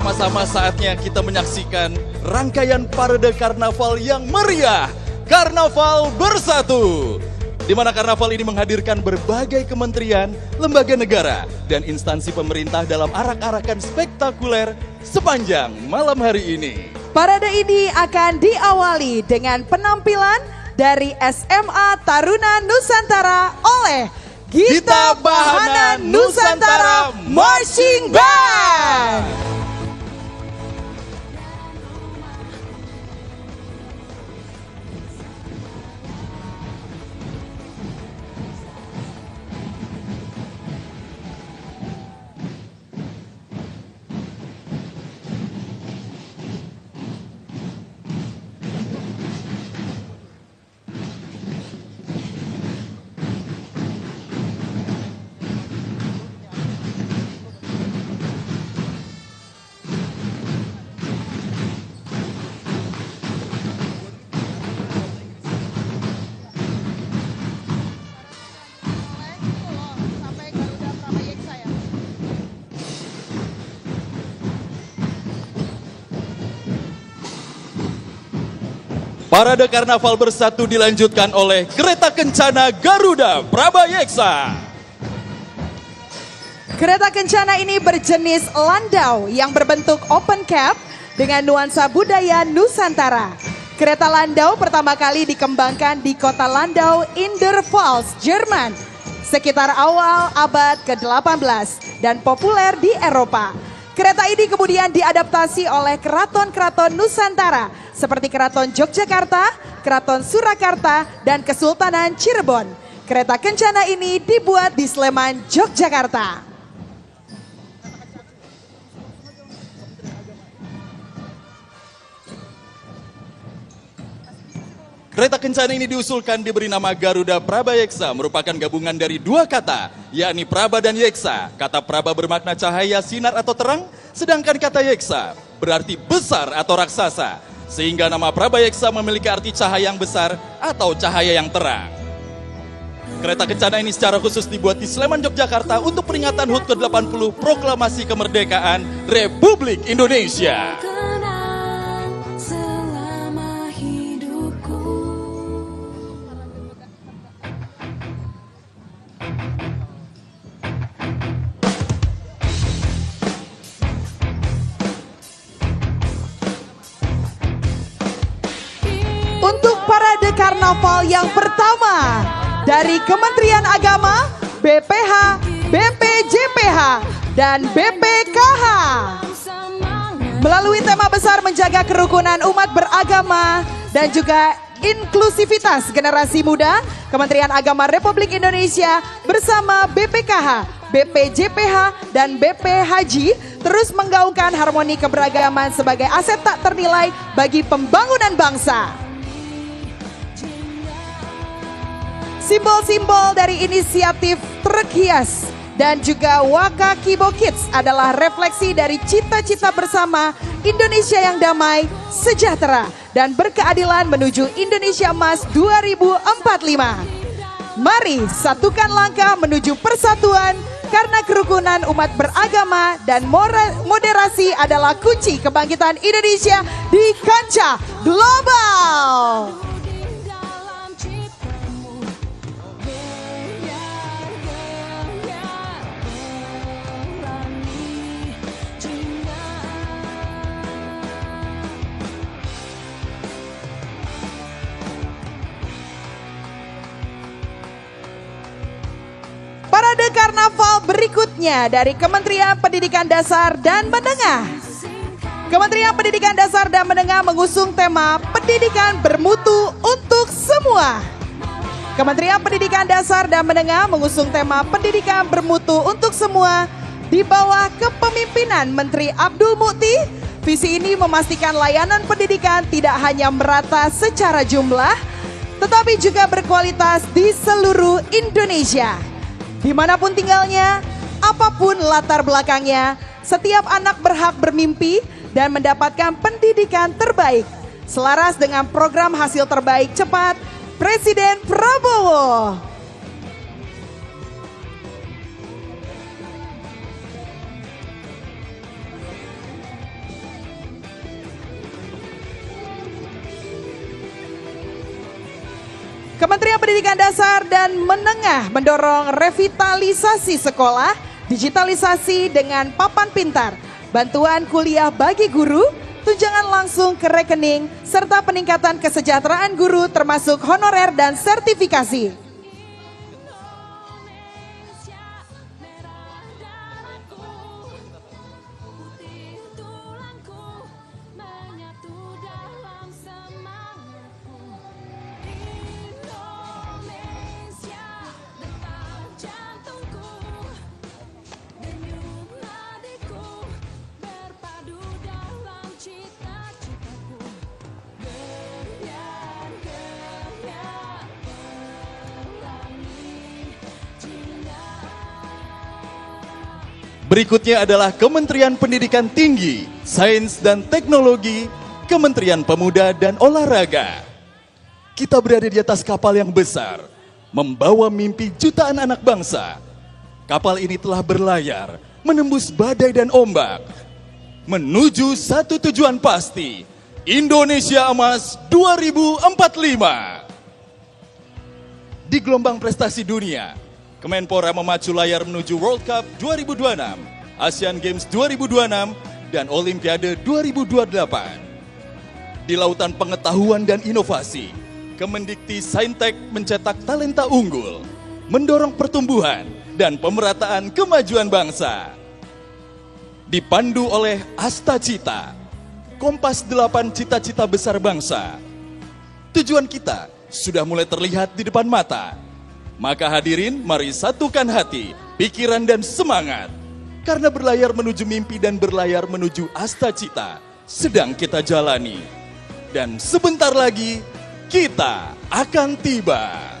Sama-sama saatnya kita menyaksikan rangkaian parade karnaval yang meriah, Karnaval Bersatu. Di mana karnaval ini menghadirkan berbagai kementerian, lembaga negara, dan instansi pemerintah dalam arak-arakan spektakuler sepanjang malam hari ini. Parade ini akan diawali dengan penampilan dari SMA Taruna Nusantara oleh Gita Bahana Nusantara Marching Band. Parade Karnaval Bersatu dilanjutkan oleh Kereta Kencana Garuda Prabayeksa. Kereta kencana ini berjenis landau yang berbentuk open cab dengan nuansa budaya Nusantara. Kereta landau pertama kali dikembangkan di kota Landau in der Pfalz, Jerman, sekitar awal abad ke-18 dan populer di Eropa. Kereta ini kemudian diadaptasi oleh keraton-keraton Nusantara seperti Keraton Yogyakarta, Keraton Surakarta, dan Kesultanan Cirebon. Kereta kencana ini dibuat di Sleman, Yogyakarta. Kereta kencana ini diusulkan diberi nama Garuda Prabayeksa, merupakan gabungan dari dua kata, yakni Praba dan Yeksa. Kata Praba bermakna cahaya, sinar atau terang, sedangkan kata Yeksa berarti besar atau raksasa. Sehingga nama Prabayeksa memiliki arti cahaya yang besar atau cahaya yang terang. Kereta kencana ini secara khusus dibuat di Sleman, Yogyakarta untuk peringatan HUT ke-80 Proklamasi Kemerdekaan Republik Indonesia. Untuk parade karnaval yang pertama dari Kementerian Agama, BPH, BPJPH, dan BPKH. Melalui tema besar menjaga kerukunan umat beragama dan juga inklusivitas generasi muda, Kementerian Agama Republik Indonesia bersama BPKH, BPJPH, dan BPHJ terus menggaungkan harmoni keberagaman sebagai aset tak ternilai bagi pembangunan bangsa. Simbol-simbol dari inisiatif Truk Hias dan juga Waka Kibo Kids adalah refleksi dari cita-cita bersama Indonesia yang damai, sejahtera, dan berkeadilan menuju Indonesia Emas 2045. Mari satukan langkah menuju persatuan karena kerukunan umat beragama dan moderasi adalah kunci kebangkitan Indonesia di kancah global. Parade karnaval berikutnya dari Kementerian Pendidikan Dasar dan Menengah. Kementerian Pendidikan Dasar dan Menengah mengusung tema Pendidikan Bermutu untuk Semua. Kementerian Pendidikan Dasar dan Menengah mengusung tema Pendidikan Bermutu untuk Semua di bawah kepemimpinan Menteri Abdul Mukti. Visi ini memastikan layanan pendidikan tidak hanya merata secara jumlah, tetapi juga berkualitas di seluruh Indonesia. Dimanapun tinggalnya, apapun latar belakangnya, setiap anak berhak bermimpi dan mendapatkan pendidikan terbaik. Selaras dengan program hasil terbaik cepat Presiden Prabowo. Kementerian Pendidikan Dasar dan Menengah mendorong revitalisasi sekolah, digitalisasi dengan papan pintar, bantuan kuliah bagi guru, tunjangan langsung ke rekening, serta peningkatan kesejahteraan guru termasuk honorer dan sertifikasi. Berikutnya adalah Kementerian Pendidikan Tinggi, Sains dan Teknologi, Kementerian Pemuda dan Olahraga. Kita berada di atas kapal yang besar, membawa mimpi jutaan anak bangsa. Kapal ini telah berlayar, menembus badai dan ombak, menuju satu tujuan pasti, Indonesia Emas 2045. Di gelombang prestasi dunia, Kemenpora memacu layar menuju World Cup 2026, Asian Games 2026, dan Olimpiade 2028. Di lautan pengetahuan dan inovasi, Kemendikti Saintek mencetak talenta unggul, mendorong pertumbuhan dan pemerataan kemajuan bangsa. Dipandu oleh Asta Cita, Kompas 8 cita-cita besar bangsa. Tujuan kita sudah mulai terlihat di depan mata. Maka hadirin, mari satukan hati, pikiran dan semangat. Karena berlayar menuju mimpi dan berlayar menuju Asta Cita sedang kita jalani. Dan sebentar lagi kita akan tiba.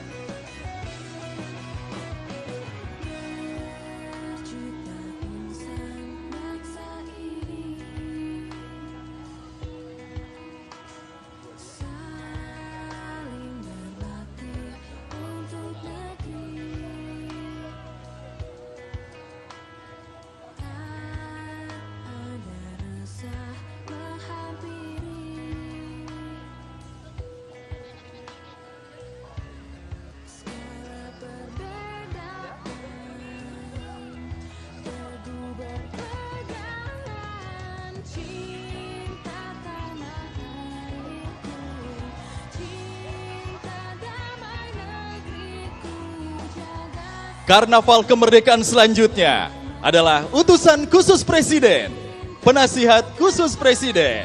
Karnaval kemerdekaan selanjutnya adalah utusan khusus Presiden, penasihat khusus Presiden.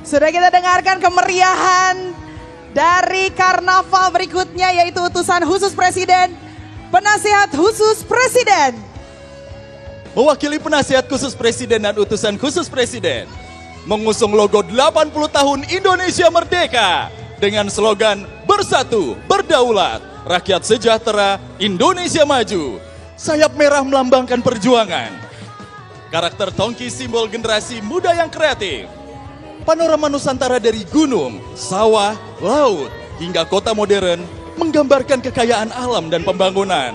Sudah kita dengarkan kemeriahan dari karnaval berikutnya, yaitu utusan khusus Presiden, penasihat khusus Presiden. Mewakili penasihat khusus Presiden dan utusan khusus Presiden, mengusung logo 80 tahun Indonesia Merdeka dengan slogan Bersatu, Berdaulat, Rakyat Sejahtera, Indonesia Maju. Sayap merah melambangkan perjuangan. Karakter tongki simbol generasi muda yang kreatif. Panorama Nusantara dari gunung, sawah, laut, hingga kota modern menggambarkan kekayaan alam dan pembangunan.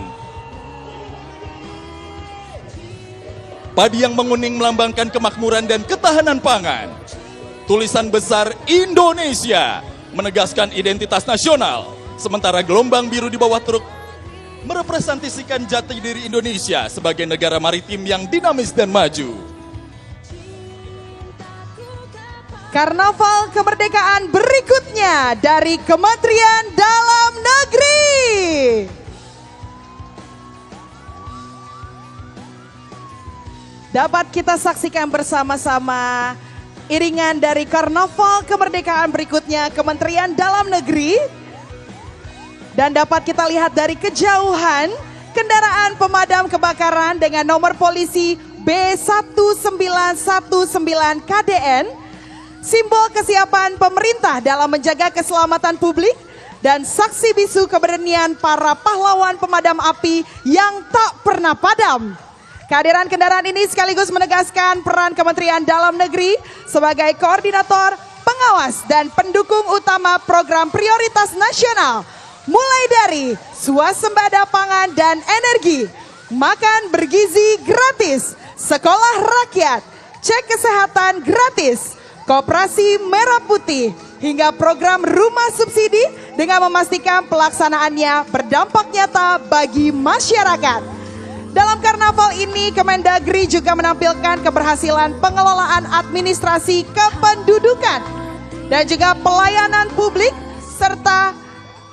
Padi yang menguning melambangkan kemakmuran dan ketahanan pangan. Tulisan besar Indonesia menegaskan identitas nasional. Sementara gelombang biru di bawah truk merepresentasikan jati diri Indonesia sebagai negara maritim yang dinamis dan maju. Karnaval kemerdekaan berikutnya dari Kementerian Dalam Negeri. Dapat kita saksikan bersama-sama iringan dari karnaval kemerdekaan berikutnya Kementerian Dalam Negeri. Dan dapat kita lihat dari kejauhan kendaraan pemadam kebakaran dengan nomor polisi B1919 KDN, simbol kesiapan pemerintah dalam menjaga keselamatan publik dan saksi bisu keberanian para pahlawan pemadam api yang tak pernah padam. Kehadiran kendaraan ini sekaligus menegaskan peran Kementerian Dalam Negeri sebagai koordinator, pengawas dan pendukung utama program prioritas nasional. Mulai dari swasembada pangan dan energi, makan bergizi gratis, sekolah rakyat, cek kesehatan gratis, koperasi merah putih, hingga program rumah subsidi dengan memastikan pelaksanaannya berdampak nyata bagi masyarakat. Dalam karnaval ini, Kemendagri juga menampilkan keberhasilan pengelolaan administrasi kependudukan dan juga pelayanan publik serta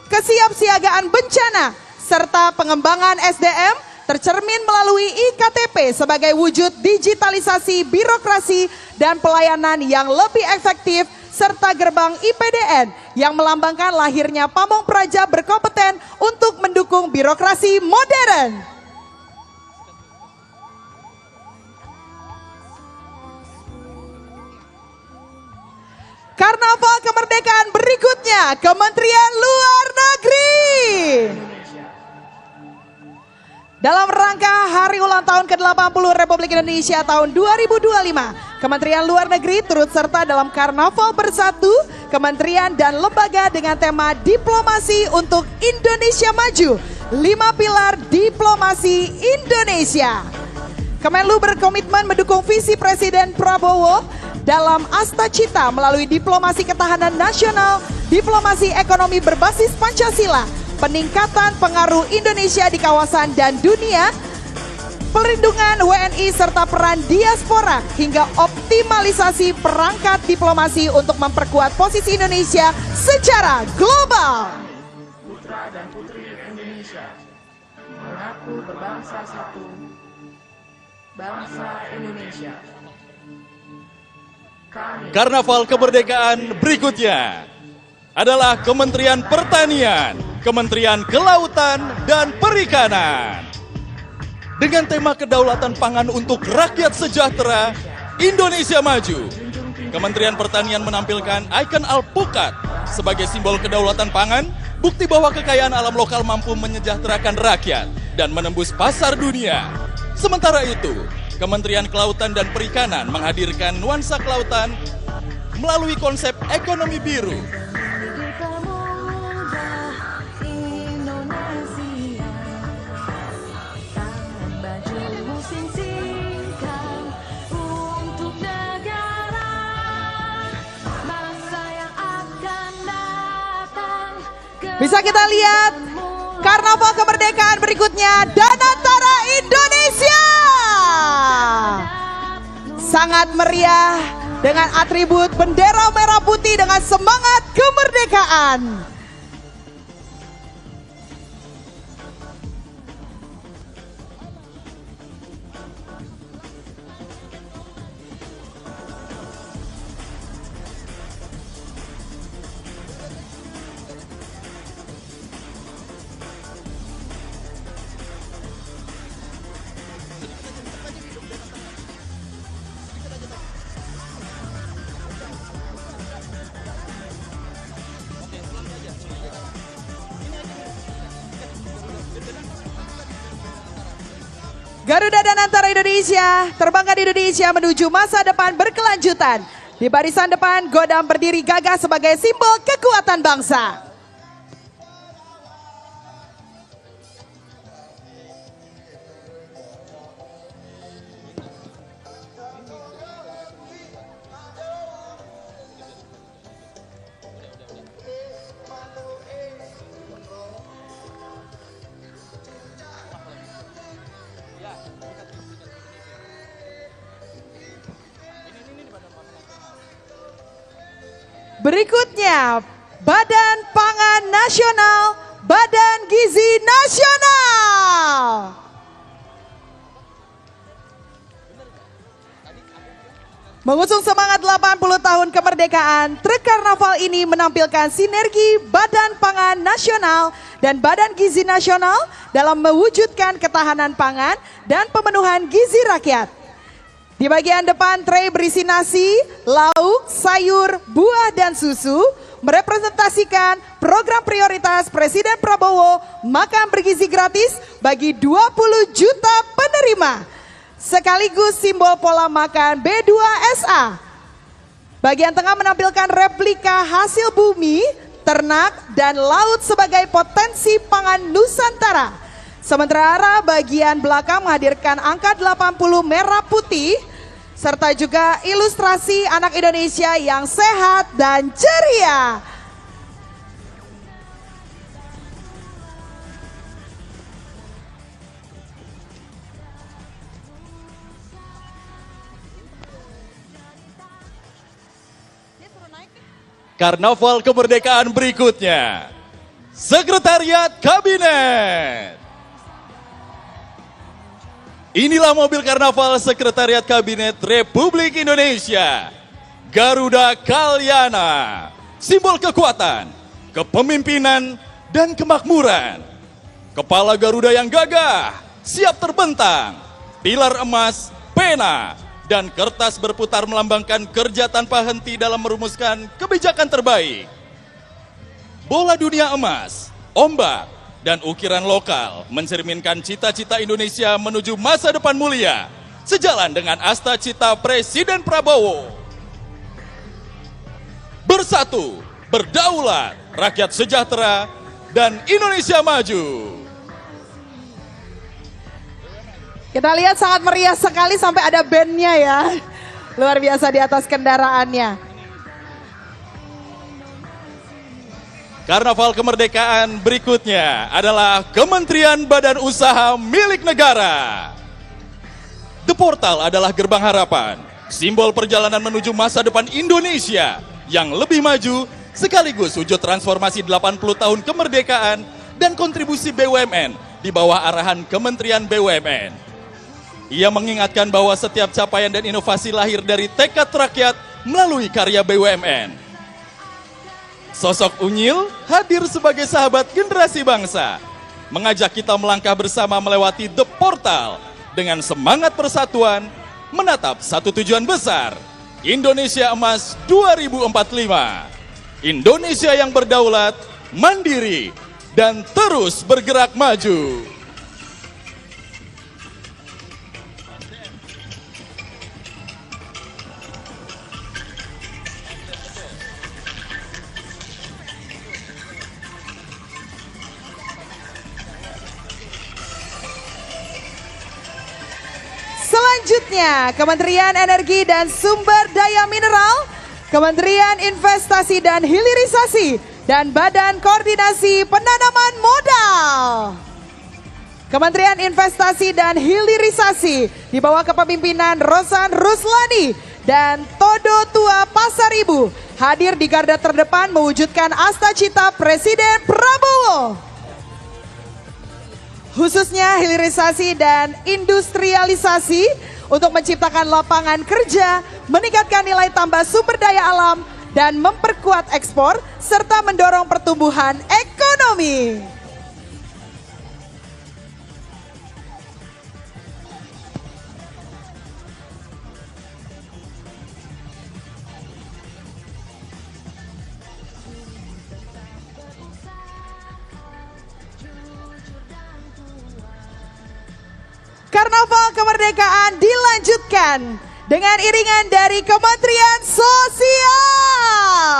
kesiapsiagaan bencana serta pengembangan SDM tercermin melalui IKTP sebagai wujud digitalisasi birokrasi dan pelayanan yang lebih efektif serta gerbang IPDN yang melambangkan lahirnya Pamong Praja berkompeten untuk mendukung birokrasi modern. Karnaval kemerdekaan berikutnya, Kementerian Luar Negeri. Dalam rangka hari ulang tahun ke-80 Republik Indonesia tahun 2025, Kementerian Luar Negeri turut serta dalam Karnaval Bersatu Kementerian dan Lembaga dengan tema Diplomasi untuk Indonesia Maju, 5 pilar diplomasi Indonesia. Kemenlu berkomitmen mendukung visi Presiden Prabowo dalam Asta Cita melalui diplomasi ketahanan nasional, diplomasi ekonomi berbasis Pancasila, peningkatan pengaruh Indonesia di kawasan dan dunia, perlindungan WNI serta peran diaspora, hingga optimalisasi perangkat diplomasi untuk memperkuat posisi Indonesia secara global. Putra dan putri Indonesia mengaku berbangsa satu, bangsa Indonesia. Karnaval kemerdekaan berikutnya adalah Kementerian Pertanian, Kementerian Kelautan dan Perikanan. Dengan tema kedaulatan pangan untuk rakyat sejahtera, Indonesia Maju, Kementerian Pertanian menampilkan ikon alpukat sebagai simbol kedaulatan pangan, bukti bahwa kekayaan alam lokal mampu menyejahterakan rakyat dan menembus pasar dunia. Sementara itu, Kementerian Kelautan dan Perikanan menghadirkan nuansa kelautan melalui konsep ekonomi biru. Bisa kita lihat Karnaval kemerdekaan berikutnya, Danantara Indonesia. Sangat meriah dengan atribut bendera merah putih dengan semangat kemerdekaan. Garuda Danantara Indonesia terbangkan di Indonesia menuju masa depan berkelanjutan. Di barisan depan, Godam berdiri gagah sebagai simbol kekuatan bangsa. Berikutnya, Badan Pangan Nasional, Badan Gizi Nasional. Mengusung semangat 80 tahun kemerdekaan, truk karnaval ini menampilkan sinergi Badan Pangan Nasional dan Badan Gizi Nasional dalam mewujudkan ketahanan pangan dan pemenuhan gizi rakyat. Di bagian depan trei berisi nasi, lauk, sayur, buah, dan susu merepresentasikan program prioritas Presiden Prabowo makan bergizi gratis bagi 20 juta penerima. Sekaligus simbol pola makan B2SA. Bagian tengah menampilkan replika hasil bumi, ternak, dan laut sebagai potensi pangan Nusantara. Sementara bagian belakang menghadirkan angka 80 merah putih, serta juga ilustrasi anak Indonesia yang sehat dan ceria. Karnaval kemerdekaan berikutnya. Sekretariat Kabinet. Inilah mobil karnaval Sekretariat Kabinet Republik Indonesia. Garuda Kalyana. Simbol kekuatan, kepemimpinan, dan kemakmuran. Kepala Garuda yang gagah, siap terbentang. Pilar emas, pena, dan kertas berputar melambangkan kerja tanpa henti dalam merumuskan kebijakan terbaik. Bola dunia emas, ombak, dan ukiran lokal mencerminkan cita-cita Indonesia menuju masa depan mulia, sejalan dengan asta cita Presiden Prabowo. Bersatu, berdaulat, rakyat sejahtera, dan Indonesia maju. Kita lihat sangat meriah sekali sampai ada bandnya ya. Luar biasa di atas kendaraannya. Karnaval kemerdekaan berikutnya adalah Kementerian Badan Usaha milik negara. The Portal adalah gerbang harapan, simbol perjalanan menuju masa depan Indonesia yang lebih maju, sekaligus wujud transformasi 80 tahun kemerdekaan dan kontribusi BUMN di bawah arahan Kementerian BUMN. Ia mengingatkan bahwa setiap capaian dan inovasi lahir dari tekad rakyat melalui karya BUMN. Sosok Unyil hadir sebagai sahabat generasi bangsa, mengajak kita melangkah bersama melewati The Portal dengan semangat persatuan, menatap satu tujuan besar, Indonesia Emas 2045. Indonesia yang berdaulat, mandiri, dan terus bergerak maju. Selanjutnya, Kementerian Energi dan Sumber Daya Mineral, Kementerian Investasi dan Hilirisasi, dan Badan Koordinasi Penanaman Modal. Kementerian Investasi dan Hilirisasi di bawah kepemimpinan Rosan Ruslani dan Todo Tua Pasaribu hadir di garda terdepan mewujudkan asta cita Presiden Prabowo. Khususnya hilirisasi dan industrialisasi untuk menciptakan lapangan kerja, meningkatkan nilai tambah sumber daya alam, dan memperkuat ekspor, serta mendorong pertumbuhan ekonomi. Karnaval kemerdekaan dilanjutkan dengan iringan dari Kementerian Sosial.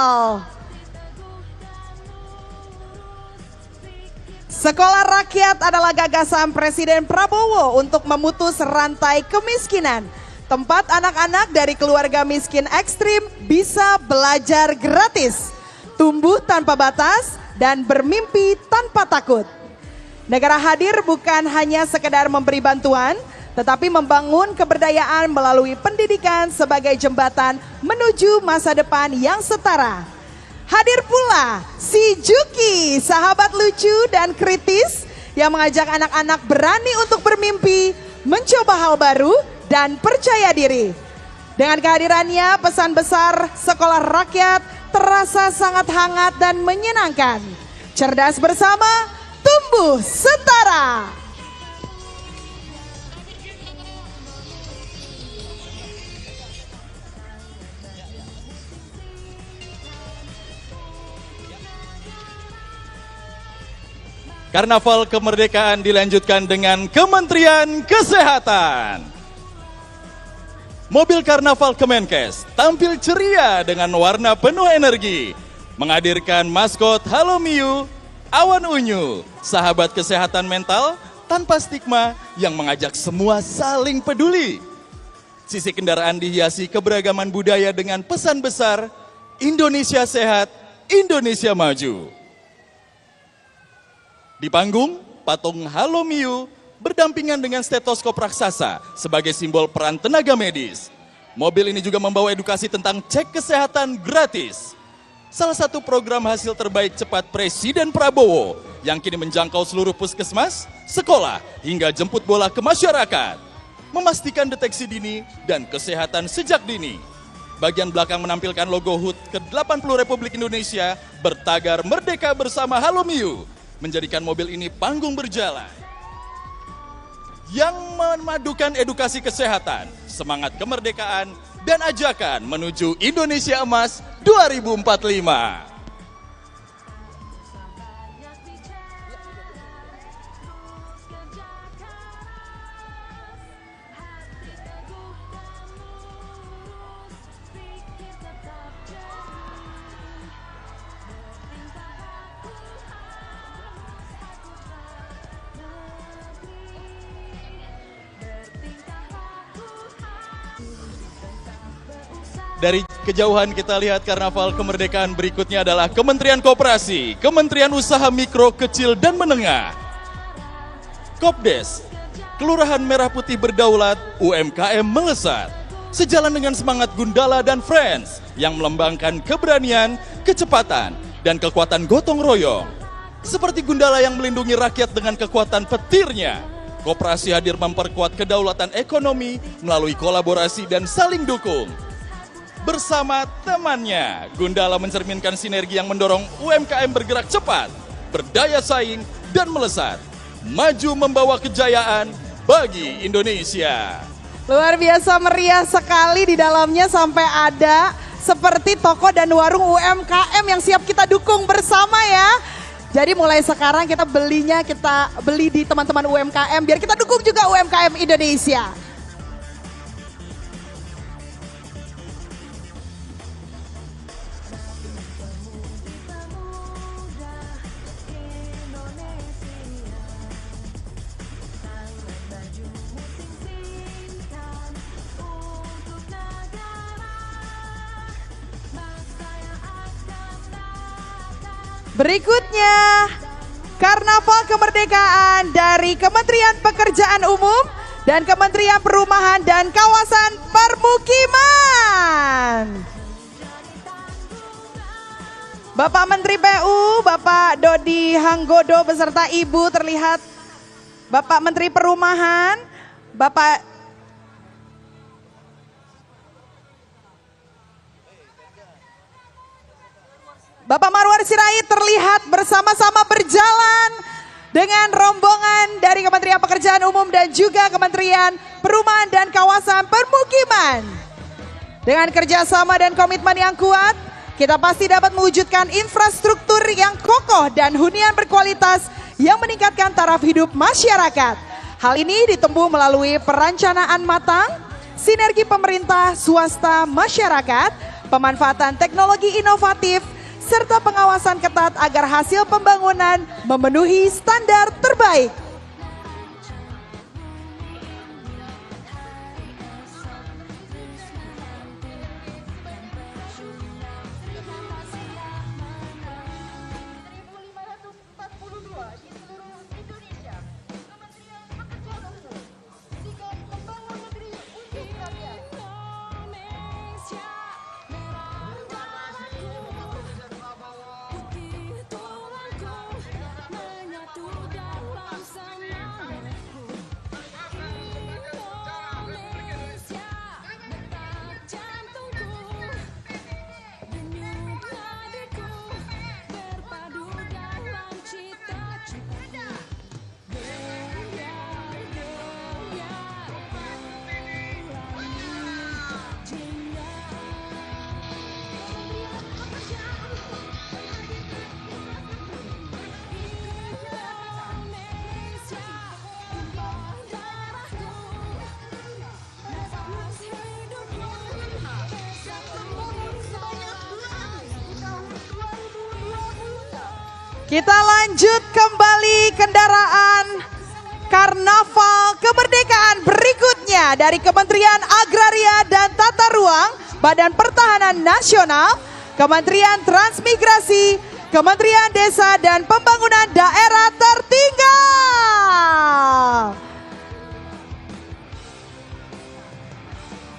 Sekolah rakyat adalah gagasan Presiden Prabowo untuk memutus rantai kemiskinan. Tempat anak-anak dari keluarga miskin ekstrim bisa belajar gratis, tumbuh tanpa batas, dan bermimpi tanpa takut. Negara hadir bukan hanya sekedar memberi bantuan, tetapi membangun keberdayaan melalui pendidikan sebagai jembatan menuju masa depan yang setara. Hadir pula si Juki, sahabat lucu dan kritis yang mengajak anak-anak berani untuk bermimpi, mencoba hal baru, dan percaya diri. Dengan kehadirannya, pesan besar sekolah rakyat terasa sangat hangat dan menyenangkan. Cerdas bersama, tumbuh setara. Karnaval kemerdekaan dilanjutkan dengan Kementerian Kesehatan. Mobil Karnaval Kemenkes tampil ceria dengan warna penuh energi, menghadirkan maskot Halo Miu, Awan Unyu, sahabat kesehatan mental tanpa stigma yang mengajak semua saling peduli. Sisi kendaraan dihiasi keberagaman budaya dengan pesan besar, Indonesia sehat, Indonesia maju. Di panggung, patung Halo Miu berdampingan dengan stetoskop raksasa sebagai simbol peran tenaga medis. Mobil ini juga membawa edukasi tentang cek kesehatan gratis. Salah satu program hasil terbaik cepat Presiden Prabowo yang kini menjangkau seluruh puskesmas, sekolah, hingga jemput bola ke masyarakat. Memastikan deteksi dini dan kesehatan sejak dini. Bagian belakang menampilkan logo HUT ke-80 Republik Indonesia bertagar Merdeka Bersama Halomiu, menjadikan mobil ini panggung berjalan. Yang memadukan edukasi kesehatan, semangat kemerdekaan, dan ajakan menuju Indonesia Emas 2045. Dari kejauhan kita lihat karnaval kemerdekaan berikutnya adalah Kementerian Koperasi, Kementerian Usaha Mikro, Kecil, dan Menengah. Kopdes, Kelurahan Merah Putih Berdaulat, UMKM melesat. Sejalan dengan semangat Gundala dan Friends yang melambangkan keberanian, kecepatan, dan kekuatan gotong royong. Seperti Gundala yang melindungi rakyat dengan kekuatan petirnya, Koperasi hadir memperkuat kedaulatan ekonomi melalui kolaborasi dan saling dukung. Bersama temannya, Gundala mencerminkan sinergi yang mendorong UMKM bergerak cepat, berdaya saing, dan melesat. Maju membawa kejayaan bagi Indonesia. Luar biasa meriah sekali di dalamnya, sampai ada seperti toko dan warung UMKM yang siap kita dukung bersama ya. Jadi mulai sekarang kita beli di teman-teman UMKM biar kita dukung juga UMKM Indonesia. Berikutnya, Karnaval Kemerdekaan dari Kementerian Pekerjaan Umum dan Kementerian Perumahan dan Kawasan Permukiman. Bapak Menteri PU, Bapak Dodi Hanggodo beserta Ibu terlihat. Bapak Menteri Perumahan, Bapak Marwar Sirait terlihat bersama-sama berjalan dengan rombongan dari Kementerian Pekerjaan Umum dan juga Kementerian Perumahan dan Kawasan Permukiman. Dengan kerjasama dan komitmen yang kuat, kita pasti dapat mewujudkan infrastruktur yang kokoh dan hunian berkualitas yang meningkatkan taraf hidup masyarakat. Hal ini ditempuh melalui perencanaan matang, sinergi pemerintah, swasta, masyarakat, pemanfaatan teknologi inovatif, serta pengawasan ketat agar hasil pembangunan memenuhi standar terbaik. Kita lanjut kembali kendaraan Karnaval Kemerdekaan berikutnya dari Kementerian Agraria dan Tata Ruang, Badan Pertahanan Nasional, Kementerian Transmigrasi, Kementerian Desa dan Pembangunan Daerah Tertinggal.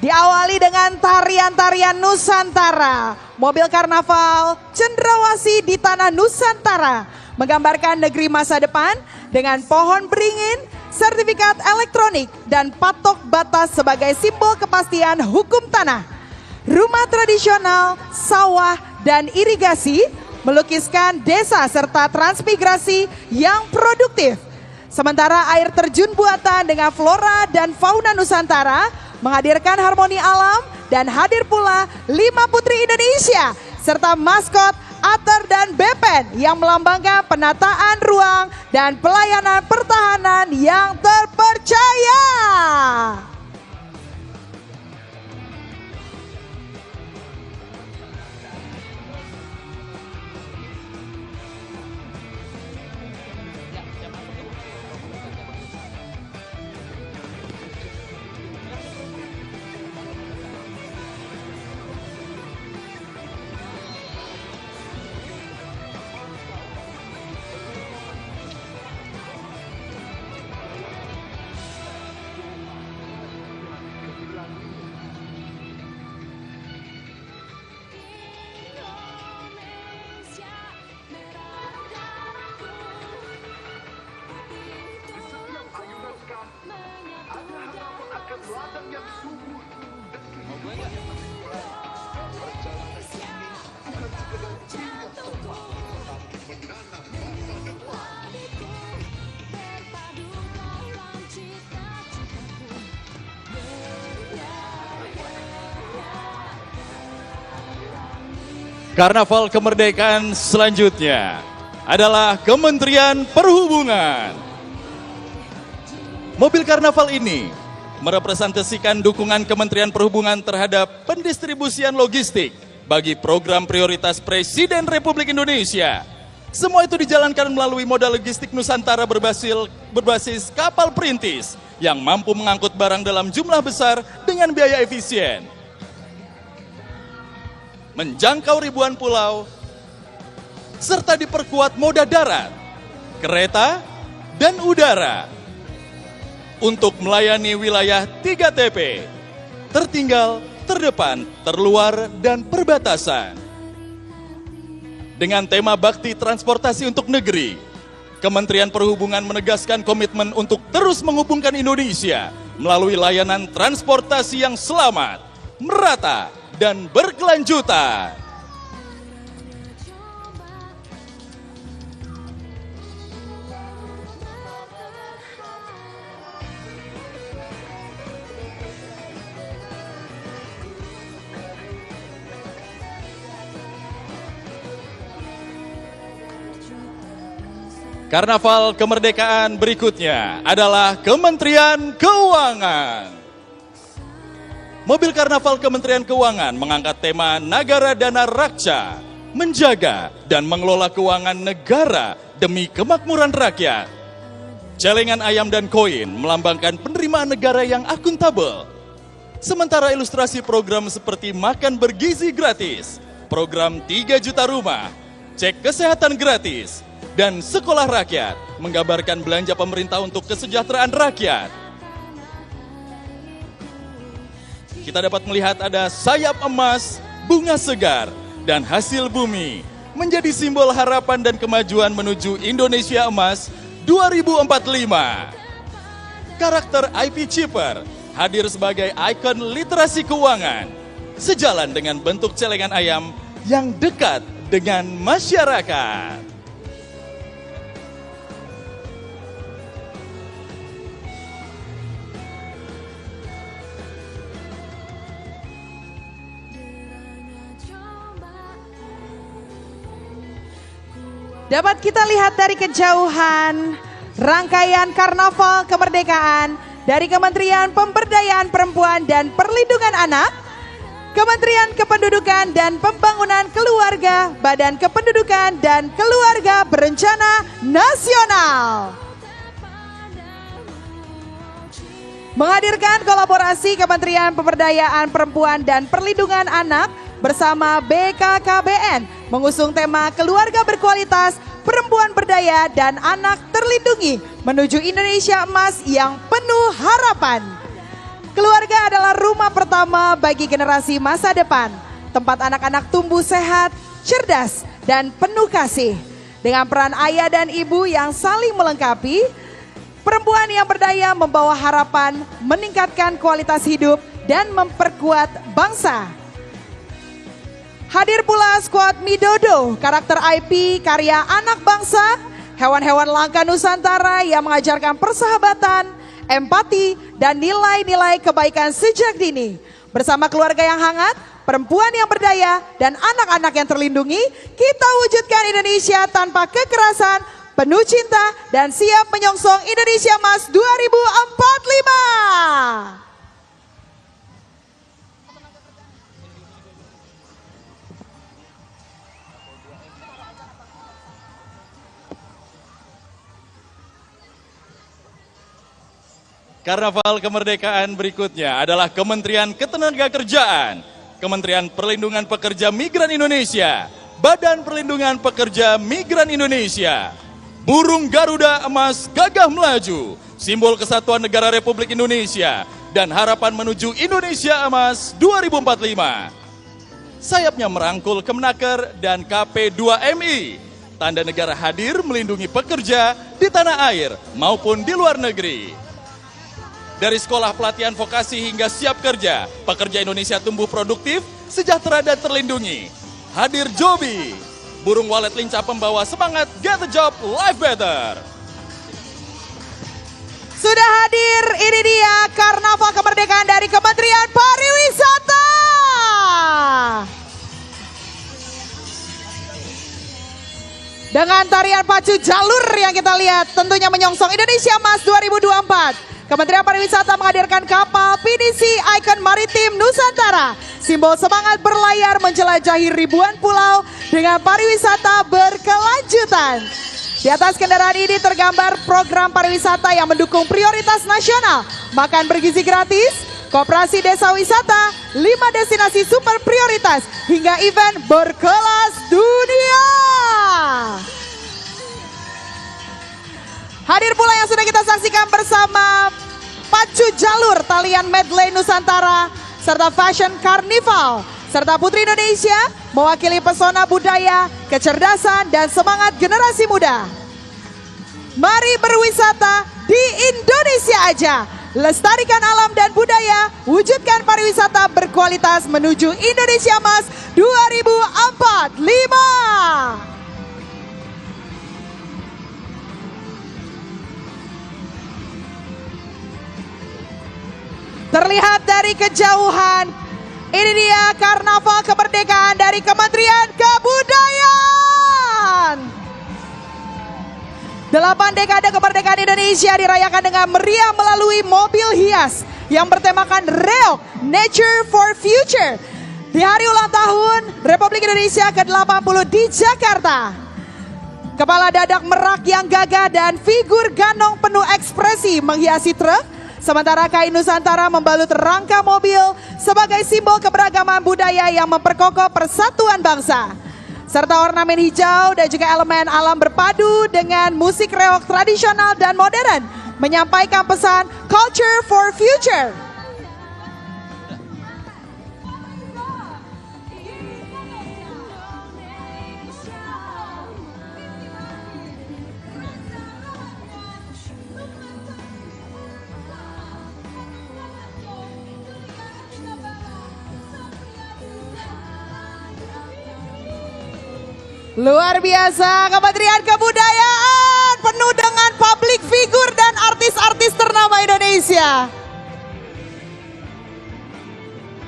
Diawali dengan tarian-tarian Nusantara. Mobil karnaval Cendrawasih di tanah Nusantara menggambarkan negeri masa depan dengan pohon beringin, sertifikat elektronik, dan patok batas sebagai simbol kepastian hukum tanah. Rumah tradisional, sawah, dan irigasi melukiskan desa serta transmigrasi yang produktif. Sementara air terjun buatan dengan flora dan fauna Nusantara menghadirkan harmoni alam dan hadir pula 5 putri Indonesia serta maskot Ater dan Bepen yang melambangkan penataan ruang dan pelayanan pertahanan yang terpercaya. Karnaval kemerdekaan selanjutnya adalah Kementerian Perhubungan. Mobil karnaval ini merepresentasikan dukungan Kementerian Perhubungan terhadap pendistribusian logistik bagi program prioritas Presiden Republik Indonesia. Semua itu dijalankan melalui moda logistik Nusantara berbasis kapal perintis yang mampu mengangkut barang dalam jumlah besar dengan biaya efisien. Menjangkau ribuan pulau, serta diperkuat moda darat, kereta, dan udara untuk melayani wilayah 3TP, tertinggal, terdepan, terluar, dan perbatasan. Dengan tema Bakti Transportasi untuk Negeri, Kementerian Perhubungan menegaskan komitmen untuk terus menghubungkan Indonesia melalui layanan transportasi yang selamat, merata, dan berkelanjutan. Karnaval kemerdekaan berikutnya adalah Kementerian Keuangan. Mobil karnaval Kementerian Keuangan mengangkat tema Nagara Dana Raksa, menjaga dan mengelola keuangan negara demi kemakmuran rakyat. Celengan ayam dan koin melambangkan penerimaan negara yang akuntabel. Sementara ilustrasi program seperti makan bergizi gratis, program 3 juta rumah, cek kesehatan gratis, dan sekolah rakyat menggambarkan belanja pemerintah untuk kesejahteraan rakyat. Kita dapat melihat ada sayap emas, bunga segar, dan hasil bumi menjadi simbol harapan dan kemajuan menuju Indonesia Emas 2045. Karakter IP Chipper hadir sebagai ikon literasi keuangan, sejalan dengan bentuk celengan ayam yang dekat dengan masyarakat. Dapat kita lihat dari kejauhan rangkaian Karnaval Kemerdekaan dari Kementerian Pemberdayaan Perempuan dan Perlindungan Anak, Kementerian Kependudukan dan Pembangunan Keluarga, Badan Kependudukan dan Keluarga Berencana Nasional. Menghadirkan kolaborasi Kementerian Pemberdayaan Perempuan dan Perlindungan Anak bersama BKKBN mengusung tema keluarga berkualitas, perempuan berdaya, dan anak terlindungi menuju Indonesia Emas yang penuh harapan. keluarga adalah rumah pertama bagi generasi masa depan. Tempat anak-anak tumbuh sehat, cerdas, dan penuh kasih. Dengan peran ayah dan ibu yang saling melengkapi, perempuan yang berdaya membawa harapan, meningkatkan kualitas hidup, dan memperkuat bangsa. Hadir pula skuad Midodo, karakter IP karya anak bangsa, hewan-hewan langka Nusantara yang mengajarkan persahabatan, empati, dan nilai-nilai kebaikan sejak dini. Bersama keluarga yang hangat, perempuan yang berdaya, dan anak-anak yang terlindungi, kita wujudkan Indonesia tanpa kekerasan, penuh cinta, dan siap menyongsong Indonesia Emas 2045. Karnaval kemerdekaan berikutnya adalah Kementerian Ketenagakerjaan, Kementerian Perlindungan Pekerja Migran Indonesia, Badan Perlindungan Pekerja Migran Indonesia. Burung Garuda Emas gagah melaju, simbol kesatuan negara Republik Indonesia dan harapan menuju Indonesia Emas 2045. Sayapnya merangkul Kemenaker dan KP2MI. Tanda negara hadir melindungi pekerja di tanah air maupun di luar negeri. Dari sekolah pelatihan vokasi hingga siap kerja, pekerja Indonesia tumbuh produktif, sejahtera dan terlindungi. Hadir Joby, burung walet lincah pembawa semangat Get the Job, Life Better. Sudah hadir, ini dia Karnaval Kemerdekaan dari Kementerian Pariwisata. Dengan tarian pacu jalur yang kita lihat, tentunya menyongsong Indonesia Emas 2024. Kementerian Pariwisata menghadirkan kapal Pinisi Icon Maritim Nusantara, simbol semangat berlayar menjelajahi ribuan pulau dengan pariwisata berkelanjutan. Di atas kendaraan ini tergambar program pariwisata yang mendukung prioritas nasional, makan bergizi gratis, koperasi desa wisata, 5 destinasi super prioritas, hingga event berkelas dunia. Hadir pula yang sudah kita saksikan bersama pacu jalur talian medley Nusantara serta fashion carnival serta Putri Indonesia mewakili pesona budaya, kecerdasan dan semangat generasi muda. Mari berwisata di Indonesia aja. Lestarikan alam dan budaya, wujudkan pariwisata berkualitas menuju Indonesia Emas 2045. Terlihat dari kejauhan, ini dia Karnaval Kemerdekaan dari Kementerian Kebudayaan. 8 dekade kemerdekaan Indonesia dirayakan dengan meriah melalui mobil hias yang bertemakan Reok, Nature for Future. Di hari ulang tahun Republik Indonesia ke-80 di Jakarta. Kepala dadak merak yang gagah dan figur ganong penuh ekspresi menghiasi truk. Sementara kain Nusantara membalut rangka mobil sebagai simbol keberagaman budaya yang memperkokoh persatuan bangsa. Serta ornamen hijau dan juga elemen alam berpadu dengan musik reok tradisional dan modern menyampaikan pesan Culture for Future. Luar biasa, Kementerian Kebudayaan penuh dengan public figure dan artis-artis ternama Indonesia.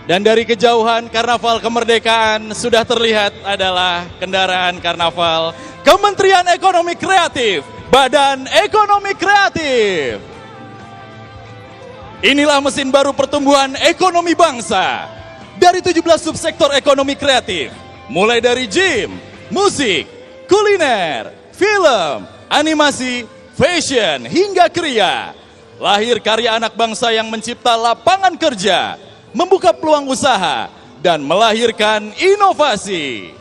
Dan dari kejauhan Karnaval Kemerdekaan sudah terlihat adalah kendaraan Karnaval Kementerian Ekonomi Kreatif, Badan Ekonomi Kreatif. Inilah mesin baru pertumbuhan ekonomi bangsa. Dari 17 subsektor ekonomi kreatif, mulai dari gym, musik, kuliner, film, animasi, fashion, hingga kriya. Lahir karya anak bangsa yang mencipta lapangan kerja, membuka peluang usaha, dan melahirkan inovasi.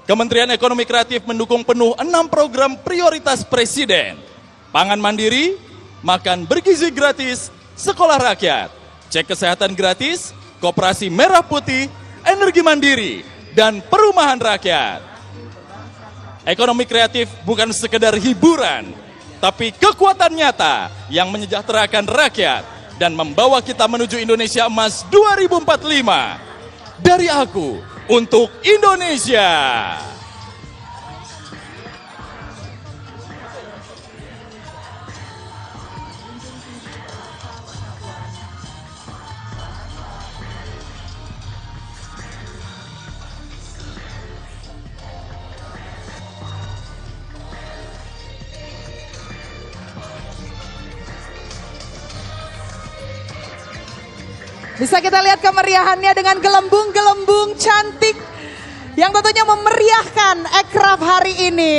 Kementerian Ekonomi Kreatif mendukung penuh 6 program prioritas Presiden. Pangan mandiri, makan bergizi gratis, sekolah rakyat, cek kesehatan gratis, koperasi merah putih, energi mandiri, dan perumahan rakyat. Ekonomi kreatif bukan sekedar hiburan, tapi kekuatan nyata yang menyejahterakan rakyat dan membawa kita menuju Indonesia Emas 2045. Dari aku, untuk Indonesia. Bisa kita lihat kemeriahannya dengan gelembung-gelembung cantik yang tentunya memeriahkan Ekraf hari ini.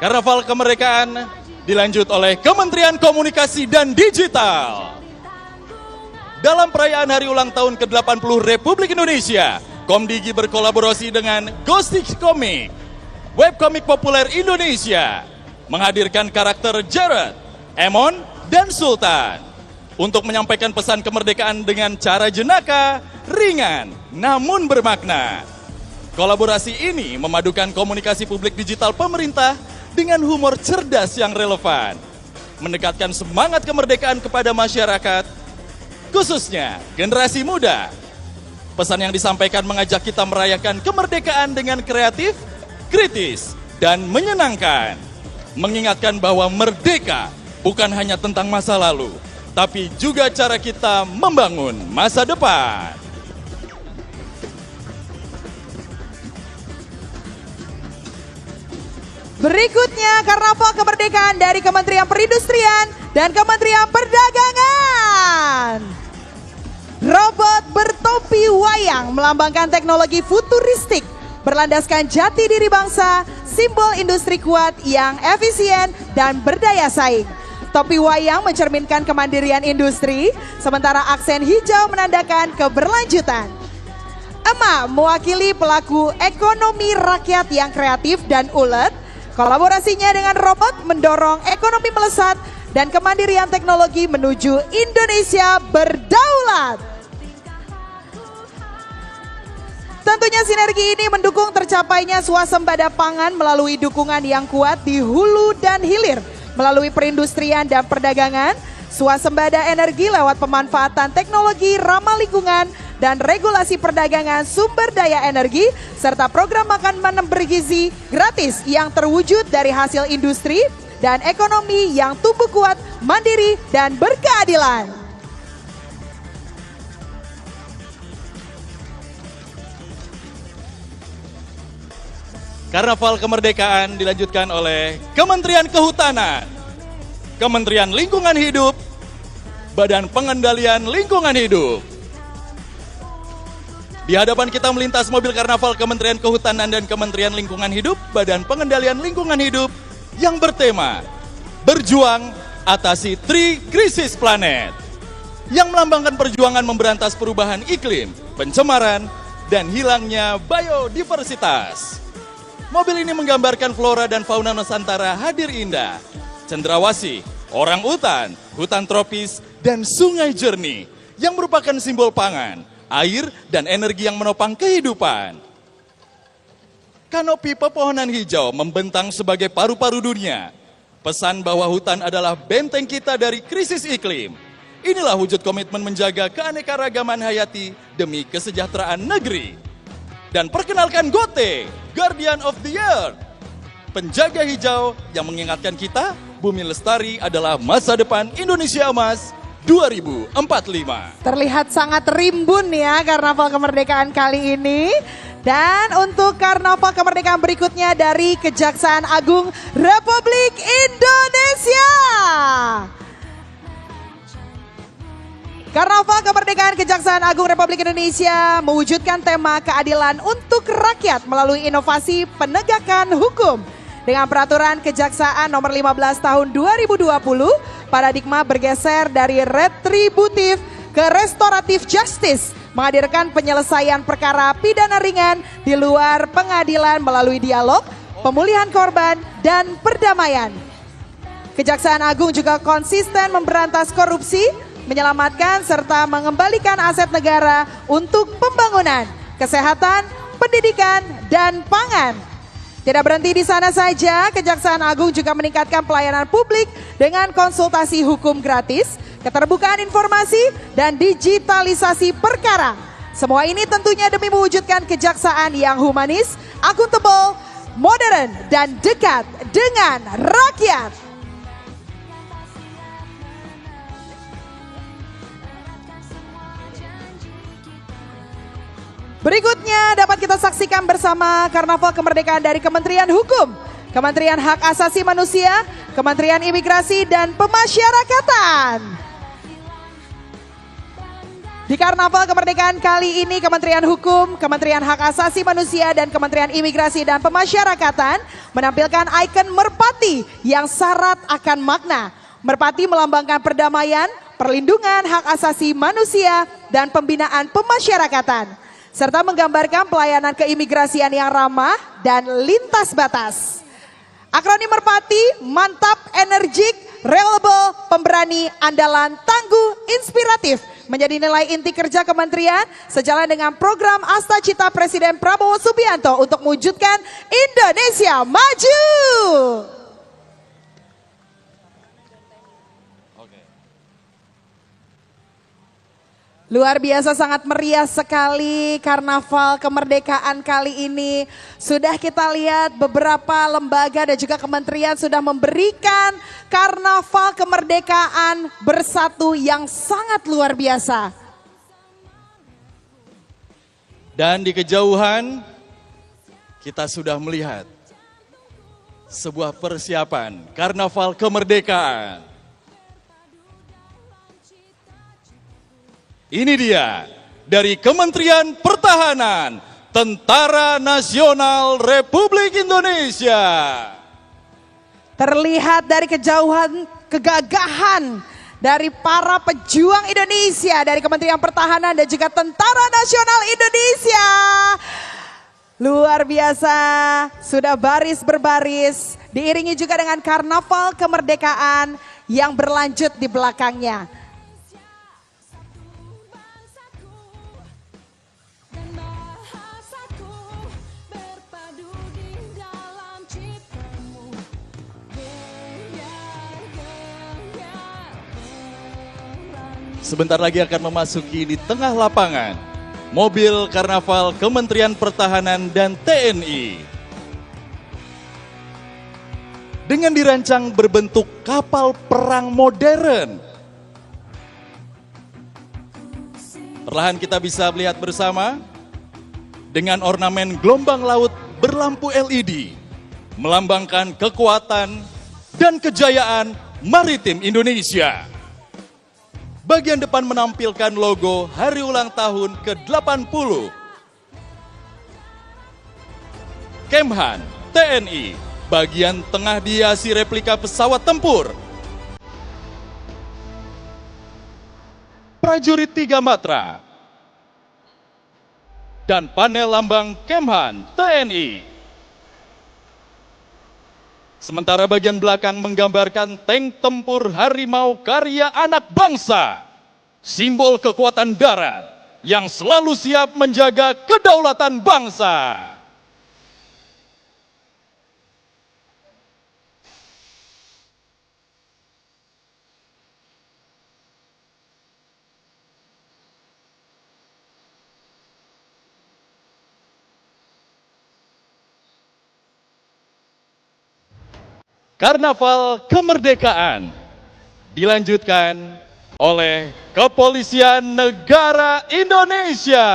Karnaval Kemerdekaan dilanjut oleh Kementerian Komunikasi dan Digital. Dalam perayaan hari ulang tahun ke-80 Republik Indonesia, Komdigi berkolaborasi dengan Ghostic Comic, webkomik populer Indonesia, menghadirkan karakter Jared, Emon, dan Sultan untuk menyampaikan pesan kemerdekaan dengan cara jenaka, ringan, namun bermakna. Kolaborasi ini memadukan komunikasi publik digital pemerintah dengan humor cerdas yang relevan, mendekatkan semangat kemerdekaan kepada masyarakat, khususnya generasi muda. Pesan yang disampaikan mengajak kita merayakan kemerdekaan dengan kreatif, kritis, dan menyenangkan. Mengingatkan bahwa merdeka bukan hanya tentang masa lalu, tapi juga cara kita membangun masa depan. Berikutnya Karnaval Kemerdekaan dari Kementerian Perindustrian dan Kementerian Perdagangan. Robot bertopi wayang melambangkan teknologi futuristik, berlandaskan jati diri bangsa, simbol industri kuat yang efisien dan berdaya saing. Topi wayang mencerminkan kemandirian industri, sementara aksen hijau menandakan keberlanjutan. Emak mewakili pelaku ekonomi rakyat yang kreatif dan ulet. Kolaborasinya dengan robot mendorong ekonomi melesat dan kemandirian teknologi menuju Indonesia berdaulat. Tentunya sinergi ini mendukung tercapainya swasembada pangan melalui dukungan yang kuat di hulu dan hilir, melalui perindustrian dan perdagangan, swasembada energi lewat pemanfaatan teknologi ramah lingkungan dan regulasi perdagangan sumber daya energi, serta program makan bergizi gratis yang terwujud dari hasil industri dan ekonomi yang tumbuh kuat, mandiri, dan berkeadilan. Karnaval Kemerdekaan dilanjutkan oleh Kementerian Kehutanan, Kementerian Lingkungan Hidup, Badan Pengendalian Lingkungan Hidup. Di hadapan kita melintas mobil karnaval Kementerian Kehutanan dan Kementerian Lingkungan Hidup, Badan Pengendalian Lingkungan Hidup yang bertema Berjuang Atasi Tri Krisis Planet, yang melambangkan perjuangan memberantas perubahan iklim, pencemaran, dan hilangnya biodiversitas. Mobil ini menggambarkan flora dan fauna Nusantara hadir indah, cendrawasih, orang utan, hutan tropis, dan sungai jernih yang merupakan simbol pangan, air, dan energi yang menopang kehidupan. Kanopi pepohonan hijau membentang sebagai paru-paru dunia. Pesan bahwa hutan adalah benteng kita dari krisis iklim. Inilah wujud komitmen menjaga keanekaragaman hayati demi kesejahteraan negeri. Dan perkenalkan Gote, Guardian of the Earth, penjaga hijau yang mengingatkan kita bumi lestari adalah masa depan Indonesia Emas 2045. Terlihat sangat rimbun ya Karnaval Kemerdekaan kali ini. Dan untuk Karnaval Kemerdekaan berikutnya dari Kejaksaan Agung Republik Indonesia. Karnaval Kemerdekaan Kejaksaan Agung Republik Indonesia mewujudkan tema keadilan untuk rakyat melalui inovasi penegakan hukum. Dengan peraturan Kejaksaan nomor 15 tahun 2020, paradigma bergeser dari retributif ke restoratif justice, menghadirkan penyelesaian perkara pidana ringan di luar pengadilan melalui dialog, pemulihan korban, dan perdamaian. Kejaksaan Agung juga konsisten memberantas korupsi, menyelamatkan serta mengembalikan aset negara untuk pembangunan, kesehatan, pendidikan, dan pangan. Tidak berhenti di sana saja, Kejaksaan Agung juga meningkatkan pelayanan publik dengan konsultasi hukum gratis, keterbukaan informasi, dan digitalisasi perkara. Semua ini tentunya demi mewujudkan kejaksaan yang humanis, akuntabel, modern, dan dekat dengan rakyat. Berikutnya dapat kita saksikan bersama Karnaval Kemerdekaan dari Kementerian Hukum, Kementerian Hak Asasi Manusia, Kementerian Imigrasi dan Pemasyarakatan. Di Karnaval Kemerdekaan kali ini Kementerian Hukum, Kementerian Hak Asasi Manusia dan Kementerian Imigrasi dan Pemasyarakatan menampilkan ikon merpati yang syarat akan makna. Merpati melambangkan perdamaian, perlindungan hak asasi manusia dan pembinaan pemasyarakatan, serta menggambarkan pelayanan keimigrasian yang ramah dan lintas batas. Akronim Merpati, mantap, energik, reliable, pemberani, andalan, tangguh, inspiratif, menjadi nilai inti kerja kementerian sejalan dengan program Asta Cita Presiden Prabowo Subianto untuk mewujudkan Indonesia Maju. Luar biasa, sangat meriah sekali Karnaval Kemerdekaan kali ini. Sudah kita lihat beberapa lembaga dan juga kementerian sudah memberikan Karnaval Kemerdekaan bersatu yang sangat luar biasa. Dan di kejauhan kita sudah melihat sebuah persiapan Karnaval Kemerdekaan. Ini dia dari Kementerian Pertahanan, Tentara Nasional Republik Indonesia. Terlihat dari kejauhan kegagahan dari para pejuang Indonesia dari Kementerian Pertahanan dan juga Tentara Nasional Indonesia. Luar biasa, sudah baris berbaris, diiringi juga dengan Karnaval Kemerdekaan yang berlanjut di belakangnya. Sebentar lagi akan memasuki di tengah lapangan mobil Karnaval Kementerian Pertahanan dan TNI. Dengan dirancang berbentuk kapal perang modern. Perlahan kita bisa melihat bersama dengan ornamen gelombang laut berlampu LED, melambangkan kekuatan dan kejayaan maritim Indonesia. Bagian depan menampilkan logo hari ulang tahun ke-80. Kemhan TNI, bagian tengah dihiasi replika pesawat tempur. Prajurit 3 Matra. Dan panel lambang Kemhan TNI. Sementara bagian belakang menggambarkan tank tempur harimau karya anak bangsa, simbol kekuatan darat yang selalu siap menjaga kedaulatan bangsa. Karnaval Kemerdekaan dilanjutkan oleh Kepolisian Negara Indonesia.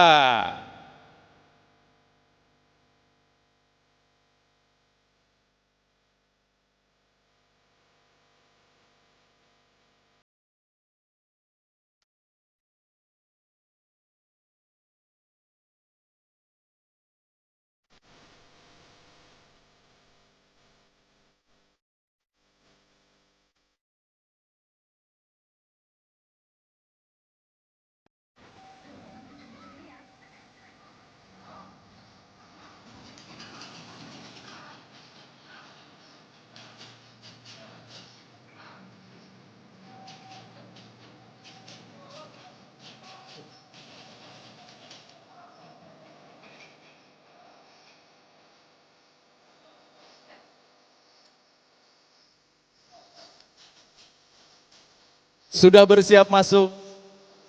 sudah bersiap masuk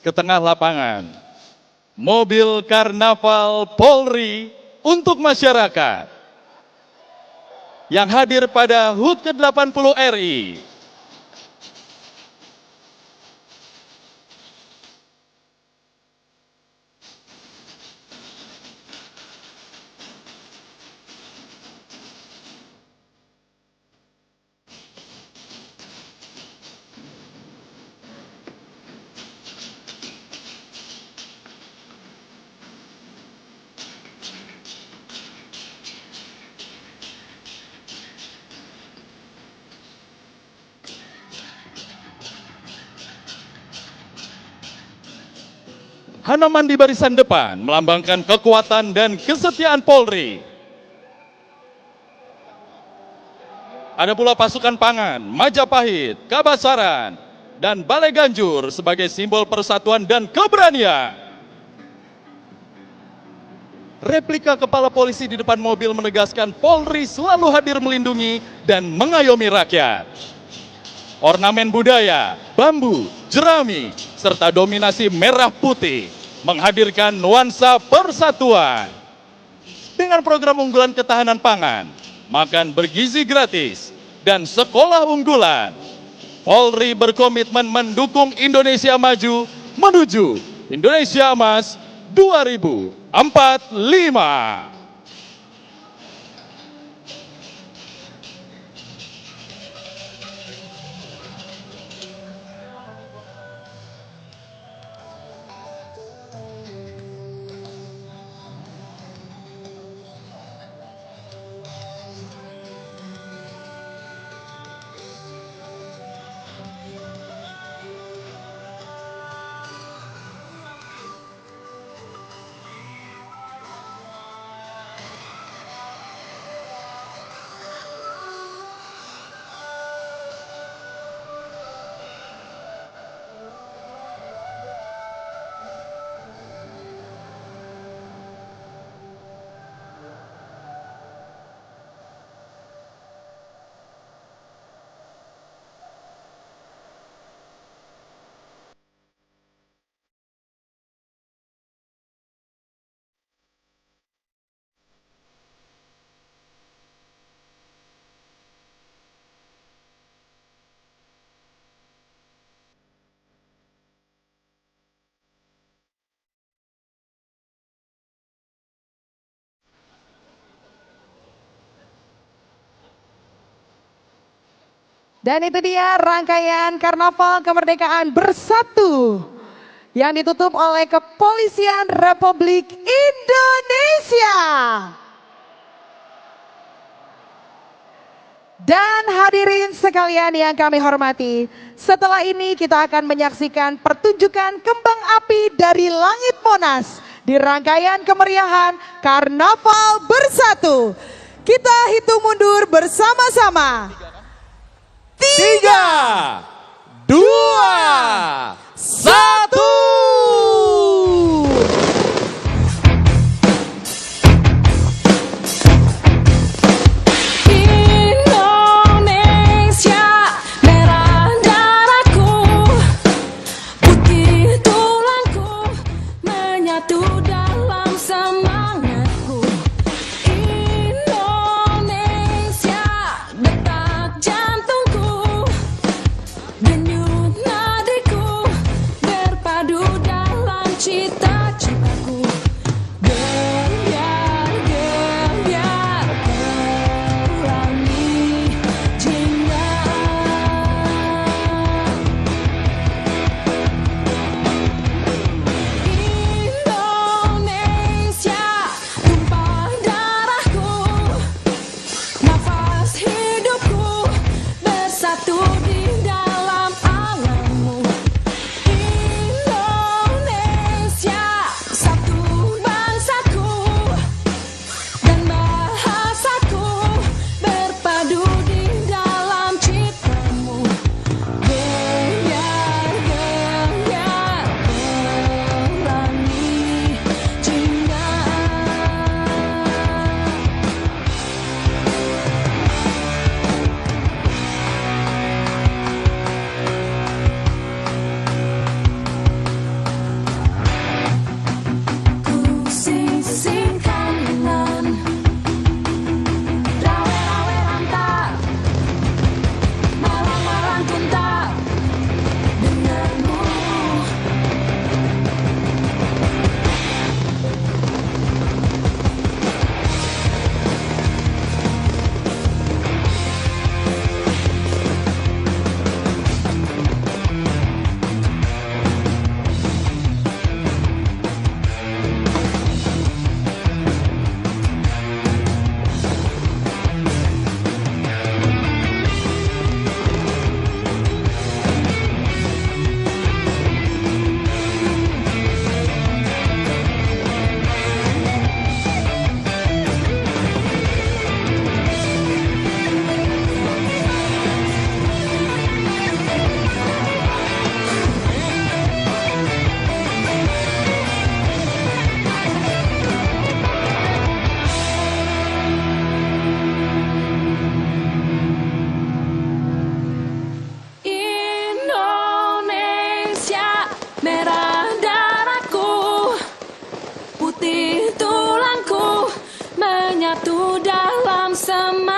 ke tengah lapangan. Mobil Karnaval Polri untuk masyarakat yang hadir pada HUT ke-80 RI. Hanaman di barisan depan melambangkan kekuatan dan kesetiaan Polri. Ada pula pasukan pangan, Majapahit, Kabasaran, dan Balai Ganjur sebagai simbol persatuan dan keberanian. Replika kepala polisi di depan mobil menegaskan Polri selalu hadir melindungi dan mengayomi rakyat. Ornamen budaya, bambu, jerami, serta dominasi merah putih menghadirkan nuansa persatuan. Dengan program unggulan ketahanan pangan, makan bergizi gratis, dan sekolah unggulan, Polri berkomitmen mendukung Indonesia maju menuju Indonesia Emas 2045. Dan itu dia rangkaian Karnaval Kemerdekaan Bersatu yang ditutup oleh Kepolisian Republik Indonesia. Dan hadirin sekalian yang kami hormati, setelah ini kita akan menyaksikan pertunjukan kembang api dari langit Monas di rangkaian kemeriahan Karnaval Bersatu. Kita hitung mundur bersama-sama. 3, 2, 1. Indonesia, merah darahku, putih tulangku, menyatu dalam semangatku. Indonesia, detak jantungku, dalam semangatku.